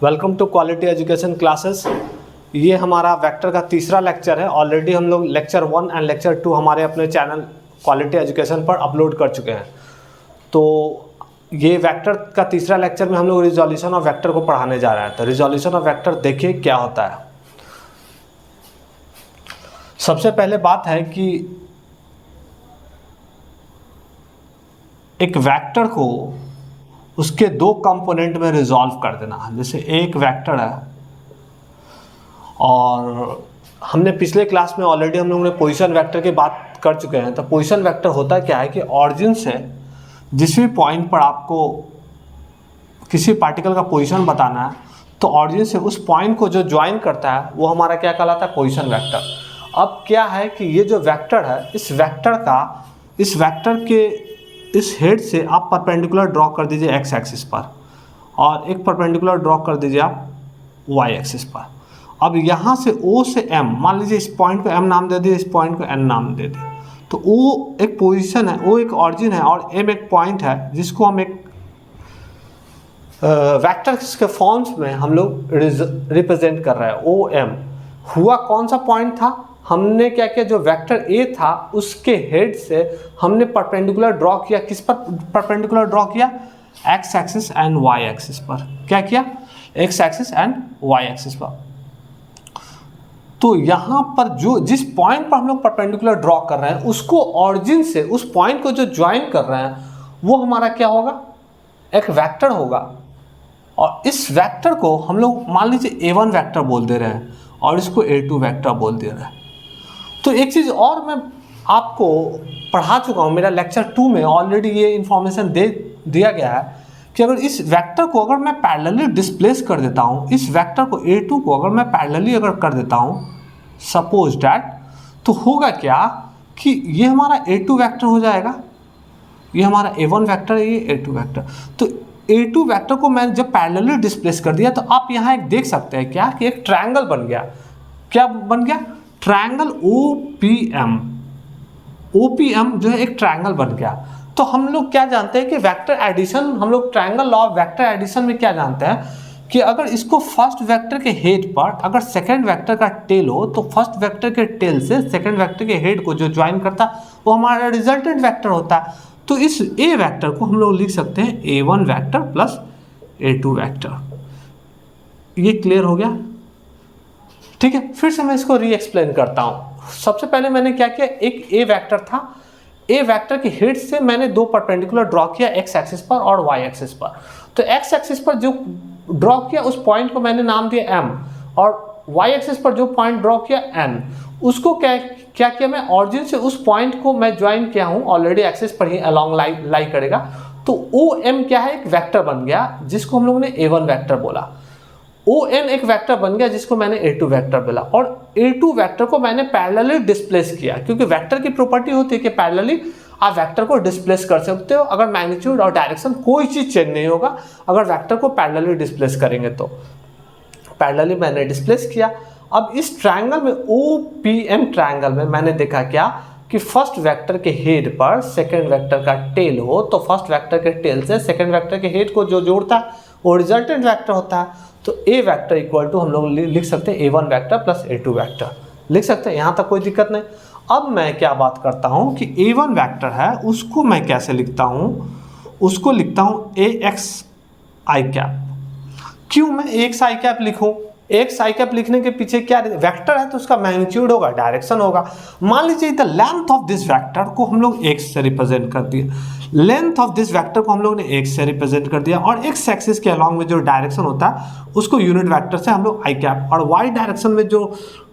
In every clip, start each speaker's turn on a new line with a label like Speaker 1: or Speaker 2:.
Speaker 1: Welcome to quality education classes. ये हमारा vector का तीसरा लेक्चर है। ऑलरेडी हम लोग लेक्चर 1 एंड लेक्चर 2 हमारे अपने चैनल क्वालिटी एजुकेशन पर अपलोड कर चुके हैं। तो ये वेक्टर का तीसरा लेक्चर में हम लोग रिजोल्यूशन ऑफ वेक्टर को पढ़ाने जा रहे हैं। तो रिजोल्यूशन ऑफ वेक्टर देखिए क्या होता है। सबसे पहले बात है कि एक वेक्टर को उसके दो कंपोनेंट में रिजॉल्व कर देना। जैसे एक वेक्टर है और हमने पिछले क्लास में ऑलरेडी हम लोगों ने पोजीशन वेक्टर की बात कर चुके हैं। तो पोजीशन वेक्टर होता क्या है कि ऑरिजिन से जिस भी पॉइंट पर आपको किसी पार्टिकल का पोजीशन बताना है तो ऑरिजिन से उस पॉइंट को जो ज्वाइन करता है वो हमारा क्या कहलाता है, पोजीशन वेक्टर। अब क्या है कि ये जो वेक्टर है इस वेक्टर के इस हेड से आप परपेंडिकुलर ड्रॉ कर दीजिए एक्स एक्सिस पर और एक परपेंडिकुलर ड्रॉ कर दीजिए आप वाई एक्सिस पर। अब यहाँ से O से M, मान लीजिए इस पॉइंट को M नाम दे दिए, इस पॉइंट को N नाम दे दिए। तो O एक पोजीशन है, O एक ऑरिजिन है और M एक पॉइंट है जिसको हम एक वेक्टर के फॉर्म्स में हम लोग रिप्रेजेंट कर रहे हैं। OM हुआ कौन सा पॉइंट था, हमने क्या किया, जो वेक्टर A था उसके हेड से हमने परपेंडिकुलर ड्रॉ किया। किस पर परपेंडिकुलर ड्रॉ किया, x axis and y axis पर। क्या किया, x axis and y axis पर। तो यहाँ पर जो जिस पॉइंट पर हम लोग परपेंडिकुलर ड्रॉ कर रहे हैं उसको ऑरिजिन से उस पॉइंट को जो ज्वाइन कर रहे हैं वो हमारा क्या होगा, एक वेक्टर होगा। और इस वेक्टर को हम लोग मान लीजिए A1 वेक्टर बोल दे रहे हैं और इसको A2 वेक्टर बोल दे रहे हैं। तो एक चीज़ और मैं आपको पढ़ा चुका हूँ, मेरा लेक्चर 2 में ऑलरेडी ये इन्फॉर्मेशन दे दिया गया है कि अगर इस वेक्टर को अगर मैं पैरेलली डिस्प्लेस कर देता हूँ, इस वेक्टर को A2 को अगर मैं पैरेलली अगर कर देता हूँ सपोज डैट, तो होगा क्या कि ये हमारा A2 वेक्टर हो जाएगा, ये हमारा A1 वेक्टर है, ये A2 वेक्टर। तो A2 वेक्टर को मैं जब पैरेलली डिस्प्लेस कर दिया तो आप यहाँ एक देख सकते हैं क्या कि एक ट्रायंगल बन गया। क्या बन गया, ट्रायंगल OPM जो है एक ट्रायंगल बन गया। तो हम लोग क्या जानते हैं कि वेक्टर एडिशन, हम लोग triangle law of vector addition में क्या जानते हैं कि अगर इसको फर्स्ट वेक्टर के हेड पर अगर सेकंड वेक्टर का टेल हो तो फर्स्ट वेक्टर के टेल से सेकंड वेक्टर के हेड को जो ज्वाइन करता है वो हमारा रिजल्टेंट वेक्टर होता है। तो इस A वेक्टर को हम लोग लिख सकते हैं A1 vector plus A2 vector. ये क्लियर हो गया, ठीक है। फिर से मैं इसको री एक्सप्लेन करता हूँ। सबसे पहले मैंने क्या किया, एक A वेक्टर था, A वेक्टर के हेड से मैंने दो परपेंडिकुलर ड्रॉ किया एक्स एक्सिस पर और वाई एक्सिस पर। तो एक्स एक्सिस पर जो ड्रॉ किया उस पॉइंट को मैंने नाम दिया M और वाई एक्सिस पर जो पॉइंट ड्रॉ किया N, उसको क्या किया मैं, ऑरिजिन से उस पॉइंट को मैं ज्वाइन किया हूँ, ऑलरेडी एक्सिस पर ही अलॉन्ग लाई करेगा। तो OM क्या है, एक वेक्टर बन गया जिसको हम लोगों ने A1 वेक्टर बोला। ON एक वेक्टर बन गया जिसको मैंने A2 वेक्टर बोला। और A2 वेक्टर को मैंने पैरेलली डिस्प्लेस किया, क्योंकि वेक्टर की प्रॉपर्टी होती है कि पैरेलली आप वेक्टर को डिस्प्लेस कर सकते हो अगर मैग्नीट्यूड और डायरेक्शन कोई चीज़ चेंज नहीं होगा। अगर वेक्टर को पैरेलली डिस्प्लेस करेंगे तो पैरेलली मैंने डिस्प्लेस किया। अब इस ट्रायंगल में OPM ट्रायंगल में मैंने देखा क्या कि फर्स्ट वेक्टर के हेड पर सेकंड वेक्टर का टेल हो तो फर्स्ट वेक्टर के टेल से सेकंड वेक्टर के हेड को जो जोड़ता है वो रिजल्टेंट वेक्टर होता है। तो A वेक्टर इक्वल टू हम लोग लिख सकते हैं A1 vector plus A2 vector लिख सकते हैं, यहाँ तक कोई दिक्कत नहीं। अब मैं क्या बात करता हूँ कि A1 वेक्टर है उसको मैं कैसे लिखता हूँ, उसको लिखता हूँ AXi कैप। क्यों मैं AXi कैप लिखूँ, AXi कैप लिखने के पीछे क्या, वेक्टर है तो उसका मैग्नीट्यूड होगा, डायरेक्शन होगा। मान लीजिए the length of this vector को हम लोग x से रिप्रेजेंट कर दिया, लेंथ ऑफ दिस वेक्टर को हम लोग ने x से रिप्रेजेंट कर दिया और x एक्सिस के अलॉन्ग में जो डायरेक्शन होता है उसको यूनिट वेक्टर से हम लोग i कैप, और y डायरेक्शन में जो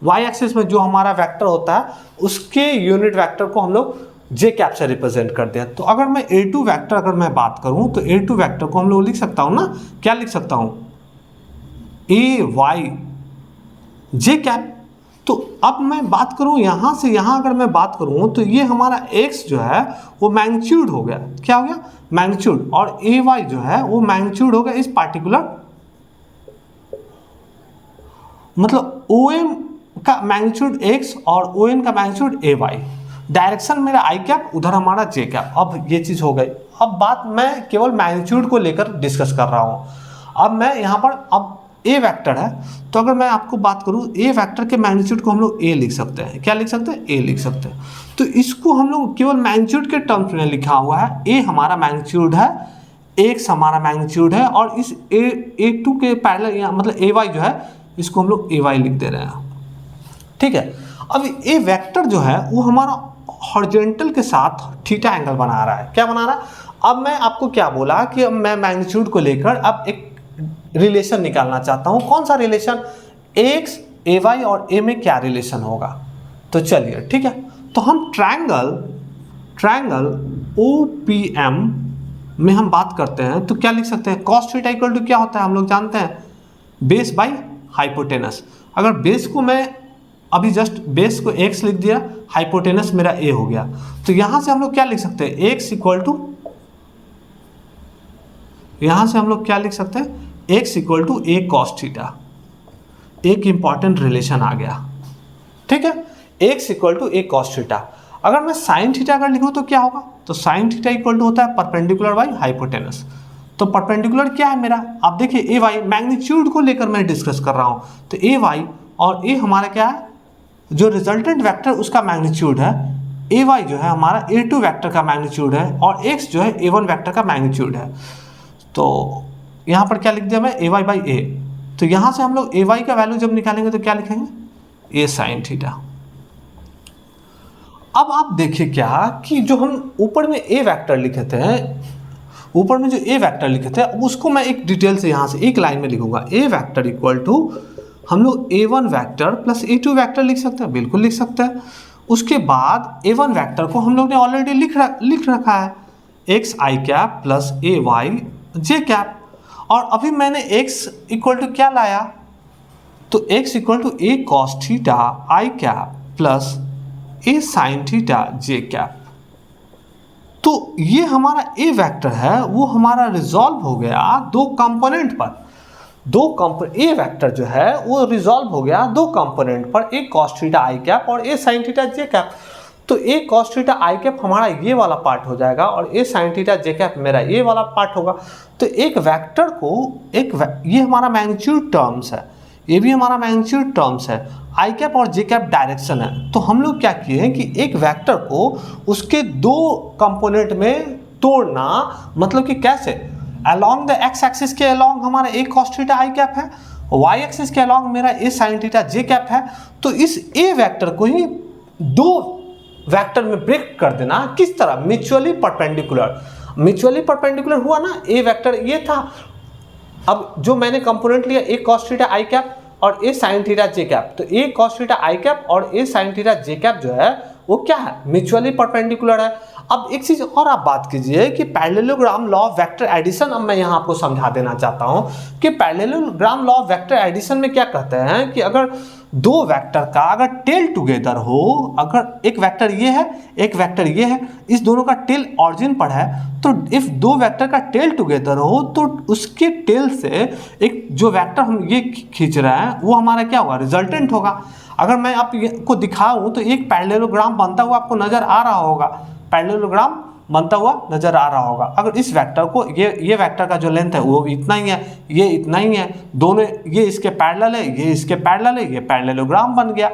Speaker 1: y एक्सिस में जो हमारा वेक्टर होता है उसके यूनिट वेक्टर को हम लोग j कैप से रिप्रेजेंट कर दिया। तो अगर मैं A2 वेक्टर अगर मैं बात करूं तो A2 वेक्टर को हम लोग लिख सकता हूं ना, क्या लिख सकता हूं, AY j कैप। तो अब मैं बात करूं यहाँ से यहाँ अगर मैं बात करूं तो ये हमारा x जो है वो मैग्नीट्यूड हो गया, क्या हो गया, मैग्नीट्यूड, और AY जो है वो मैग्नीट्यूड हो गया इस पार्टिकुलर, मतलब OM का मैग्नीट्यूड x और ON का मैग्नीट्यूड AY। डायरेक्शन मेरा i कैप, उधर हमारा j कैप। अब ये चीज़ हो गई। अब बात मैं केवल मैग्नीट्यूड को लेकर डिस्कस कर रहा हूँ। अब मैं यहाँ पर अब ए वेक्टर है, तो अगर मैं आपको बात करूँ ए वेक्टर के मैग्नीट्यूड को हम लोग ए लिख सकते हैं। क्या लिख सकते हैं? ए लिख सकते हैं। तो इसको हम लोग केवल मैग्नीट्यूड के टर्म्स में लिखा हुआ है। ए हमारा मैग्नीट्यूड है, एक्स हमारा मैग्नीट्यूड है, और इस A2 के पैरेलल मतलब ए वाई जो है इसको हम लोग ए वाई लिख दे रहे हैं। ठीक है। अब ए वेक्टर जो है वो हमारा हॉरिजॉन्टल के साथ थीटा एंगल बना रहा है। क्या बना रहा है? अब मैं आपको क्या बोला कि अब मैं मैग्नीट्यूड को लेकर अब एक रिलेशन निकालना चाहता हूँ। कौन सा रिलेशन? एक्स, ए वाई और ए में क्या रिलेशन होगा। तो चलिए ठीक है, तो हम ट्रायंगल OPM में हम बात करते हैं तो क्या लिख सकते हैं? कॉस थीटा इक्वल टू क्या होता है हम लोग जानते हैं, बेस बाई हाइपोटेनस। अगर बेस को मैं अभी जस्ट बेस को x लिख दिया, हाइपोटेनस मेरा a हो गया, तो यहां से हम लोग क्या लिख सकते हैं? x इक्वल टू, यहां से हम लोग क्या लिख सकते हैं? x equal to a cos theta. एक इंपॉर्टेंट रिलेशन आ गया। ठीक है, x equal to a cos theta. अगर मैं साइन थीटा अगर लिखूं तो क्या होगा? तो साइन थीटा इक्वल टू होता है परपेंडिकुलर बाई हाइपोटेनस। तो परपेंडिकुलर क्या है मेरा? आप देखिए ए वाई मैग्नीट्यूड को लेकर मैं डिस्कस कर रहा हूं, तो ए वाई और ए हमारा क्या है? जो रिजल्टेंट वेक्टर उसका मैग्नीट्यूड है। ए वाई जो है हमारा A2 वेक्टर का मैग्नीट्यूड है, और x जो है A1 वेक्टर का मैग्नीट्यूड है। तो यहाँ पर क्या लिख दिया मैं? ए वाई बाई ए। तो यहाँ से हम लोग ए वाई का वैल्यू जब निकालेंगे तो क्या लिखेंगे? ए साइन थीटा। अब आप देखिए क्या कि जो हम ऊपर में ए वेक्टर लिखे थे, ऊपर में जो ए वेक्टर लिखे थे, अब उसको मैं एक डिटेल से यहाँ से एक लाइन में लिखूंगा। ए वेक्टर इक्वल टू हम लोग A1 vector plus A2 vector लिख सकते हैं, बिल्कुल लिख सकते हैं। उसके बाद A1 वेक्टर को हम लोग ने ऑलरेडी लिख रखा है, एक्स आई कैप प्लस ए वाई जे कैप। और अभी मैंने x इक्वल टू क्या लाया? तो x equal to a cos theta i cap plus a sine theta j cap. तो ये हमारा ए वेक्टर है वो हमारा रिजॉल्व हो गया दो कंपोनेंट पर। ए वेक्टर जो है वो रिजॉल्व हो गया दो कंपोनेंट पर, ए कॉस थीटा आई कैप और ए साइन थीटा जे कैप। तो ए कॉस थीटा आई कैप हमारा ये वाला पार्ट हो जाएगा और ए साइन थीटा जे कैप मेरा ये वाला पार्ट होगा। तो एक वेक्टर को ये हमारा मैग्नीट्यूड टर्म्स है, ये भी हमारा मैग्नीट्यूड टर्म्स है, आई कैप और जे कैप डायरेक्शन है। तो हम लोग क्या किए हैं कि एक वेक्टर को उसके दो कंपोनेंट में तोड़ना, मतलब कि कैसे? अलॉन्ग द एक्स एक्सिस के अलॉन्ग हमारा ए कॉस थीटा आई कैप है, वाई एक्सिस के अलॉन्ग मेरा ए साइन थीटा जे कैप है। तो इस ए वेक्टर को ही दो वेक्टर में ब्रेक कर देना। किस तरह? Mutually perpendicular. म्यूचुअली परपेंडिकुलर हुआ ना, ए वेक्टर ये था। अब जो मैंने कंपोनेंट लिया ए कॉस थीटा आई कैप और ए साइन थीटा जे कैप, तो ए कॉस थीटा आई कैप और ए साइन थीटा जे कैप जो है वो क्या है? म्यूचुअली परपेंडिकुलर है। अब एक चीज और आप बात कीजिए कि parallelogram law of vector addition, अब मैं यहाँ आपको समझा देना चाहता हूँ कि parallelogram law of vector addition में क्या कहते हैं कि अगर दो वेक्टर का अगर टेल टुगेदर हो, अगर एक वेक्टर ये है एक वेक्टर ये है, इस दोनों का टेल ऑरिजिन पर है, तो इफ दो वेक्टर का टेल टुगेदर हो तो उसके टेल से एक जो वेक्टर हम ये खींच रहे हैं वो हमारा क्या होगा? रिजल्टेंट होगा। अगर मैं आपको दिखाऊं तो एक पैरेललोग्राम बनता हुआ आपको नजर आ रहा होगा, पैरेललोग्राम बनता हुआ नजर आ रहा होगा। अगर इस वेक्टर को ये वेक्टर का जो लेंथ है वो इतना ही है, ये इतना ही है, दोनों ये इसके पैरेलल है, ये इसके पैरेलल है, ये पैरेललोग्राम बन गया।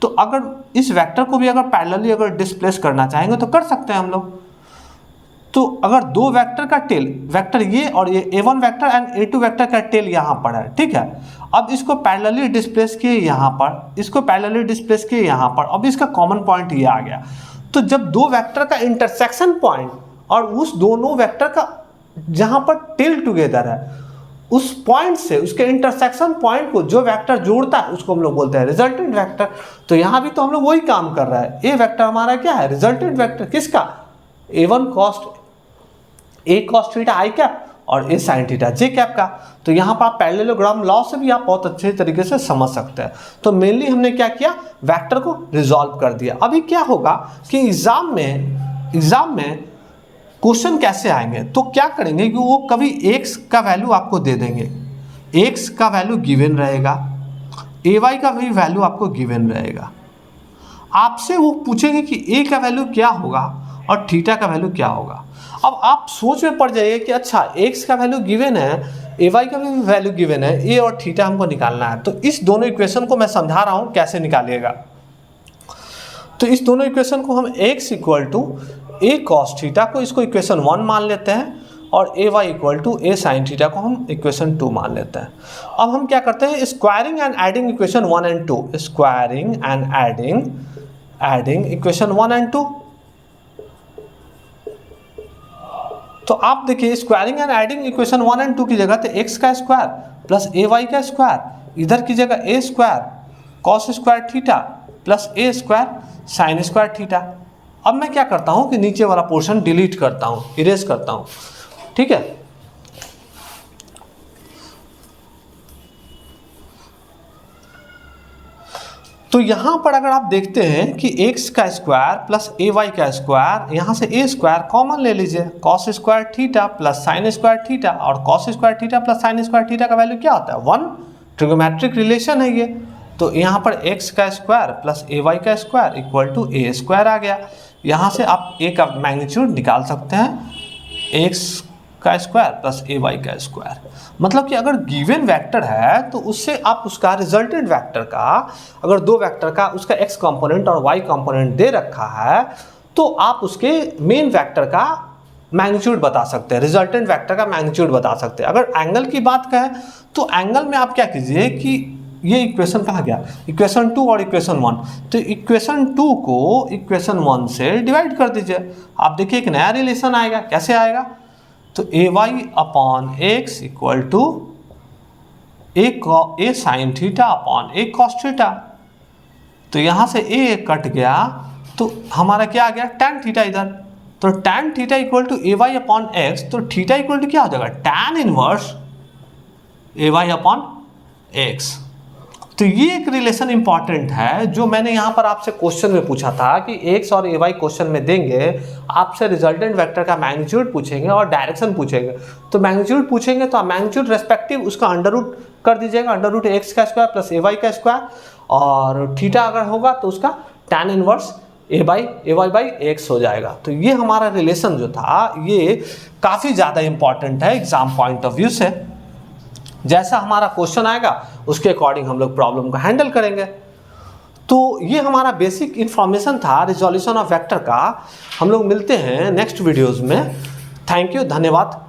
Speaker 1: तो अगर इस वेक्टर को भी अगर पैरेलली अगर डिस्प्लेस करना चाहेंगे तो कर सकते हैं हम लोग। तो अगर दो वेक्टर का टेल, वेक्टर ये और ये A1 vector and A2 vector का टेल यहाँ पर है, ठीक है। अब इसको पैरेलली डिस्प्लेस किए यहाँ पर, इसको पैरेलली डिस्प्लेस किए यहाँ पर, अब इसका कॉमन पॉइंट ये आ गया। तो जब दो वेक्टर का इंटरसेक्शन पॉइंट और उस दोनों वेक्टर का जहाँ पर टेल टुगेदर है उस पॉइंट से उसके इंटरसेक्शन पॉइंट को जो वेक्टर जोड़ता है उसको हम लोग बोलते हैं रिजल्टेंट वेक्टर। तो यहाँ भी तो हम लोग वही काम कर रहा है। ए वेक्टर हमारा क्या है? Resultant vector. किसका? A1 cos theta i cap और ए साइन थीटा जे कैप का। तो यहाँ पर आप पैरेललोग्राम लॉ से भी आप बहुत अच्छे तरीके से समझ सकते हैं। तो मेनली हमने क्या किया? वेक्टर को रिजॉल्व कर दिया। अभी क्या होगा कि एग्जाम में क्वेश्चन कैसे आएंगे, तो क्या करेंगे कि वो कभी x का वैल्यू आपको दे देंगे, x का वैल्यू गिवन रहेगा, ay का भी वैल्यू आपको गिवन रहेगा। आपसे वो पूछेंगे कि a का वैल्यू क्या होगा और थीटा का वैल्यू क्या होगा। अब आप सोच में पड़ जाइए कि अच्छा x का वैल्यू गिवन है, ay का भी वैल्यू गिवन है, a और थीटा हमको निकालना है। तो इस दोनों इक्वेशन को मैं समझा रहा हूँ कैसे निकालिएगा। तो इस दोनों इक्वेशन को हम x equal to a cos theta को इसको इक्वेशन 1 मान लेते हैं और ay equal to a sin theta को हम इक्वेशन 2 मान लेते हैं। अब हम क्या करते हैं, squaring and adding equation 1 and 2, squaring and adding equation 1 and 2। तो आप देखिए squaring and adding equation 1 and 2 की जगह तो x का स्क्वायर प्लस ay का स्क्वायर, इधर की जगह a square cos square theta plus a square sine square theta. अब मैं क्या करता हूं कि नीचे वाला पोर्शन डिलीट करता हूं, इरेज करता हूं, ठीक है। तो यहां पर अगर आप देखते हैं कि x का स्क्वायर प्लस ay का स्क्वायर, यहां से a स्क्वायर कॉमन ले लीजिए, cos square theta plus sine square theta, और cos square theta plus sine square theta का वैल्यू क्या होता है 1, ट्रिगोमेट्रिक रिलेशन है ये। तो यहां पर x का स्क्वायर प्लस ay का square equal to a square आ गया। यहां से आप a का मैग्नीट्यूड निकाल सकते हैं, x का स्क्वायर प्लस ay का स्क्वायर। मतलब कि अगर गिवन वेक्टर है तो उससे आप उसका रिजल्टेंट वेक्टर का, अगर दो वेक्टर का उसका x कंपोनेंट और y कंपोनेंट दे रखा है तो आप उसके मेन वेक्टर का मैग्नीट्यूड बता सकते हैं, रिजल्टेंट वेक्टर का मैग्नीट्यूड बता सकते हैं। अगर एंगल की बात करें तो एंगल में आप क्या कीजिए कि ये इक्वेशन कहाँ गया, इक्वेशन 2 और इक्वेशन 1, तो इक्वेशन 2 को इक्वेशन 1 से डिवाइड कर दीजिए। आप देखिए एक नया रिलेशन आएगा, कैसे आएगा, तो ay upon x equal to a sine theta upon a cos theta. तो यहाँ से a कट गया तो हमारा क्या आ गया tan थीटा इधर, तो tan theta equal to ay upon x, तो थीटा इक्वल टू क्या हो जाएगा tan inverse ay upon x। तो ये एक रिलेशन इंपॉर्टेंट है जो मैंने यहाँ पर आपसे क्वेश्चन में पूछा था कि x और ay क्वेश्चन में देंगे, आपसे रिजल्टेंट वेक्टर का मैग्नीट्यूड पूछेंगे और डायरेक्शन पूछेंगे। तो मैग्नीट्यूड पूछेंगे तो आप मैग्नीट्यूड रेस्पेक्टिव उसका अंडर रूट कर दीजिएगा, अंडर रूट x का स्क्वायर प्लस ay का स्क्वायर, और थीटा अगर होगा तो उसका tan inverse ay by x हो जाएगा। तो ये हमारा रिलेशन जो था ये काफ़ी ज़्यादा इंपॉर्टेंट है एग्जाम पॉइंट ऑफ व्यू से। जैसा हमारा क्वेश्चन आएगा उसके अकॉर्डिंग हम लोग प्रॉब्लम को हैंडल करेंगे। तो ये हमारा बेसिक इन्फॉर्मेशन था रिजोल्यूशन ऑफ वेक्टर का। हम लोग मिलते हैं नेक्स्ट वीडियोज़ में। थैंक यू, धन्यवाद।